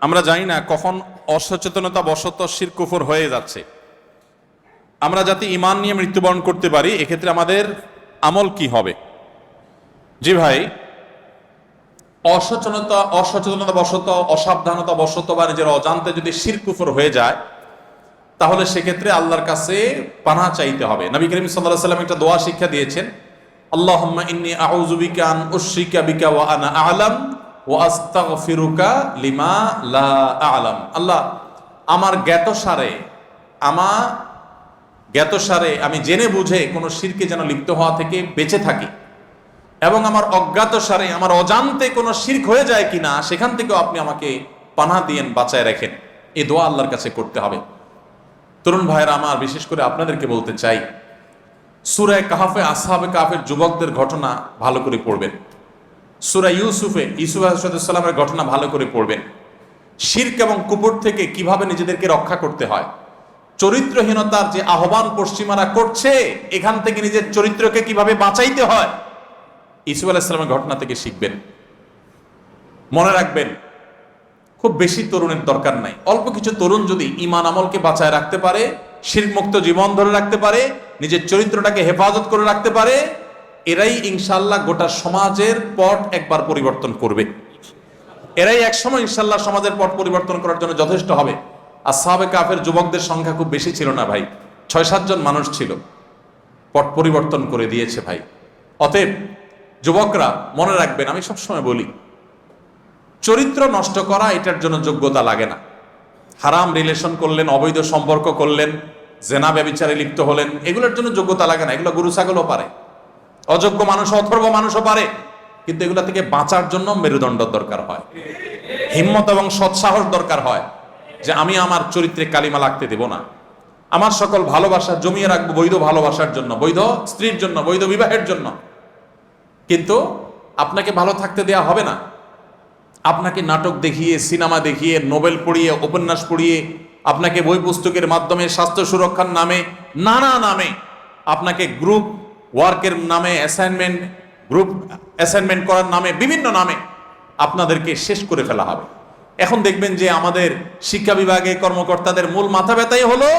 আমরা জানি না কখন অসচেতনতা বশত শিরক কুফর হয়ে যাচ্ছে। আমরা যাতে ঈমান নিয়ে মৃত্যুবরণ করতে পারি, এক্ষেত্রে আমাদের আমল কি হবে? জি ভাই, অসচেতনতা বশত, অসাবধানতা বশত বা নিজের অজান্তে যদি শিরক কুফর হয়ে যায়, তাহলে সেক্ষেত্রে আল্লাহর কাছে পানাহ চাইতে হবে। নবী করিম সাল্লাল্লাহু আলাইহি ওয়াসাল্লাম একটা দোয়া শিক্ষা দিয়েছেন, আল্লাহুম্মা ইন্নী আউযু বিকা আন উশরিকা বিকা ওয়া আনা আ'লাম ওয়া আস্তাগফিরুকা লিমা লা আ'লাম। আল্লাহ, আমার জ্ঞাতসারে আমি জেনে বুঝে কোনো শিরকে যেন লিপ্ত হওয়া থেকে বেঁচে থাকি, এবং আমার অজ্ঞাতসারে, আমার অজান্তে কোনো শিরক হয়ে যায় কিনা সেখান থেকেও আপনি আমাকে পানাহ দিয়েন, বাঁচায় রাখেন। এই দোয়া আল্লাহর কাছে করতে হবে। তরুণ ভাইয়েরা আমার, বিশেষ করে আপনাদেরকে বলতে চাই, সূরা কাহফে আসহাবে কাহফের যুবকদের ঘটনা ভালো করে পড়বেন। সূরা ইউসুফ আলাইহিস সালামের ঘটনা ভালো করে পড়বেন। শিরক এবং কুফর থেকে কিভাবে নিজেদেরকে রক্ষা করতে হয়, চরিত্রহীনতার যে আহ্বান পশ্চিমারা করছে, এখান থেকে নিজের চরিত্রকে কিভাবে বাঁচাইতে হয়, ইউসুফ আলাইহিস সালামের ঘটনা থেকে শিখবেন। মনে রাখবেন, খুব বেশি তরুণের দরকার নাই। অল্প কিছু তরুণ যদি ঈমান আমলকে বাঁচায় রাখতে পারে, শিরক মুক্ত জীবন ধরে রাখতে পারে, নিজের চরিত্রটাকে হেফাজত করে রাখতে পারে, এরাই ইনশাআল্লাহ গোটা সমাজের পট একবার পরিবর্তন করবে। এরাই একসময় ইনশাআল্লাহ সমাজের পট পরিবর্তন করার জন্য যথেষ্ট হবে। আসহাবে কাহফের যুবকদের সংখ্যা খুব বেশি ছিল না ভাই, ৬-৭ জন মানুষ ছিল, পট পরিবর্তন করে দিয়েছে ভাই। অতএব যুবকরা মনে রাখবেন, আমি সবসময় বলি, চরিত্র নষ্ট করা এটার জন্য যোগ্যতা লাগে না। হারাম রিলেশন করলেন, অবৈধ সম্পর্ক করলেন, জেনা ব্যভিচারে লিপ্ত হলেন, এগুলোর জন্য যোগ্যতা লাগে না। এগুলো গরু ছাগলও পারে, অযোগ্য মানুষ, অথর্ব মানুষও পারে। কিন্তু এগুলা থেকে বাঁচার জন্য মেরুদণ্ড দরকার হয়, হিম্মত এবং সৎসাহস দরকার হয়, যে আমি আমার চরিত্রে কালিমা লাগতে দেব না। আমার সকল ভালোবাসা জমিয়ে রাখবো বৈধ ভালোবাসার জন্য, বৈধ স্ত্রীর জন্য, বৈধ বিবাহের জন্য। কিন্তু আপনাকে ভালো থাকতে দেয়া হবে না। আপনাকে নাটক দেখিয়ে, সিনেমা দেখিয়ে, নোবেল পড়িয়ে, উপন্যাস পড়িয়ে, আপনাকে বই পুস্তকের মাধ্যমে, স্বাস্থ্য সুরক্ষার নামে, নানা নামে, আপনাকে গ্রুপ ওয়ার্কের নামে, গ্রুপ অ্যাসাইনমেন্ট করার নামে, বিভিন্ন নামে আপনাদেরকে শেষ করে ফেলা হবে। এখন দেখবেন যে আমাদের শিক্ষা বিভাগে কর্মকর্তাদের মূল মাথা ব্যথাই হলো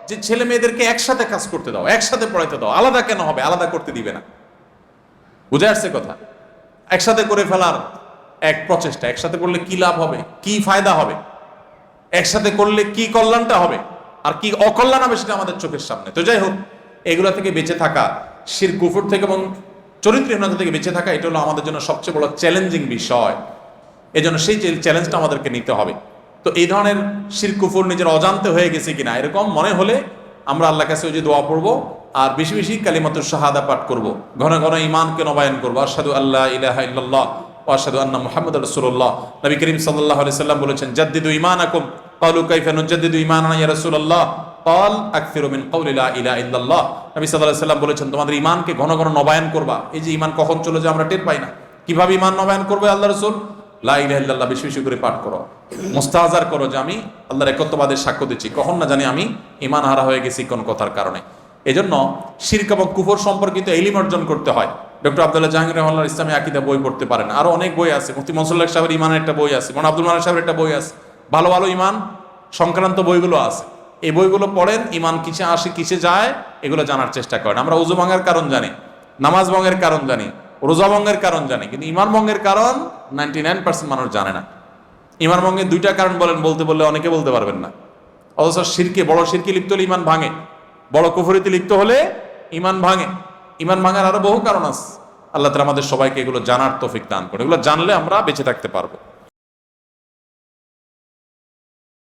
যে ছেলে মেয়েদেরকে একসাথে কাজ করতে দাও, একসাথে পড়াইতে দাও। আলাদা কেন হবে? আলাদা করতে দিবে না। বুঝে আসছে কথা? একসাথে করে ফেলার এক প্রচেষ্টা। একসাথে করলে কি লাভ হবে, কি ফায়দা হবে, একসাথে করলে কি কল্যাণটা হবে আর কি অকল্যাণ হবে, সেটা আমাদের চোখের সামনে। তো যাই হোক, এগুলো থেকে বেঁচে থাকা, শিরক কুফর থেকে এবং চরিত্রহীনতা থেকে বেঁচে থাকা, এটা হলো আমাদের জন্য সবচেয়ে বড় চ্যালেঞ্জিং বিষয়। এজন্য সেই চ্যালেঞ্জটা আমাদেরকে নিতে হবে। তো এই ধরনের শিরক কুফর নিজের অজান্তে হয়ে গেছে কিনা এরকম মনে হলে আমরা আল্লাহর কাছে ওই যে দোয়া পড়বো, আর বেশি বেশি কালিমাতুশ শাহাদা পাঠ করব, ঘন ঘন ঈমানকে নবায়ন করবো। আশহাদু আল্লা ইলাহা ইল্লাল্লাহ ওয়া আশহাদু আন্না মুহাম্মাদুর রাসূলুল্লাহ। নবী করিম সাল্লাল্লাহু আলাইহি ওয়াসাল্লাম বলেছেন, জাদ্দিদু ঈমানাকুম। ক্বালু কাইফা নুজাদ্দিদু ঈমানানা ইয়া রাসূলুল্লাহ? ক্বাল আকসিরু মিন কওলি লা ইলাহা ইল্লাল্লাহ। নবী সাল্লাল্লাহু আলাইহি ওয়াসাল্লাম বলেছেন, তোমাদের ঈমানকে ঘন ঘন নবায়ন করবা। এই যে ঈমান কখন চলে যায় আমরা টের পাই না। কিভাবে ঈমান নবায়ন করবে আল্লাহ রাসূল? লা ইলাহা ইল্লাল্লাহ বেশি বেশি করে পাঠ করো, মুস্তাহজার করো যে আমি আল্লাহর একত্ববাদের সাক্ষ্য দিচ্ছি, কখন না জানি আমি ঈমান হারা হয়ে গেছি কোন কথার কারণে। এজন্য শিরক এবং কুফর সম্পর্কিত ইলম অর্জন করতে হয়। ডক্টর আব্দুল্লাহ জাহাঙ্গীর রাহিমাহুল্লাহ ইসলামী আকীদা বই পড়তে পারেন, আরো অনেক বই আছে। মুফতি মনসুরুল হক সাহেবের ঈমানের একটা বই আছে, মৌলানা আব্দুল মান্নান সাহেবের একটা বই আছে, ভালো ভালো ঈমান সংক্রান্ত বইগুলো আছে। এই বইগুলো পড়েন, ঈমান কিসে আসে কিসে যায় এগুলো জানার চেষ্টা করেন। আমরা ওযু ভাঙার কারণ জানি, নামাজ ভঙ্গের কারণ জানি, রোজা ভঙ্গের কারণ জানি, কিন্তু ঈমান ভঙ্গের কারণ 99% মানুষ জানে না। ঈমান ভঙ্গের 2টা কারণ বলতে বললে অনেকে বলতে পারবেন না। অথচ শিরকে, বড় শিরকে লিপ্ত হলে ঈমান ভাঙে, বড় কুফরিতে লিপ্ত হলে ঈমান ভাঙে। ঈমান ভাঙার আরো বহু কারণ আছে। আল্লাহ তাআলা আমাদের সবাইকে এগুলো জানার তৌফিক দান করে। এগুলো জানলে আমরা বেঁচে থাকতে পারবো।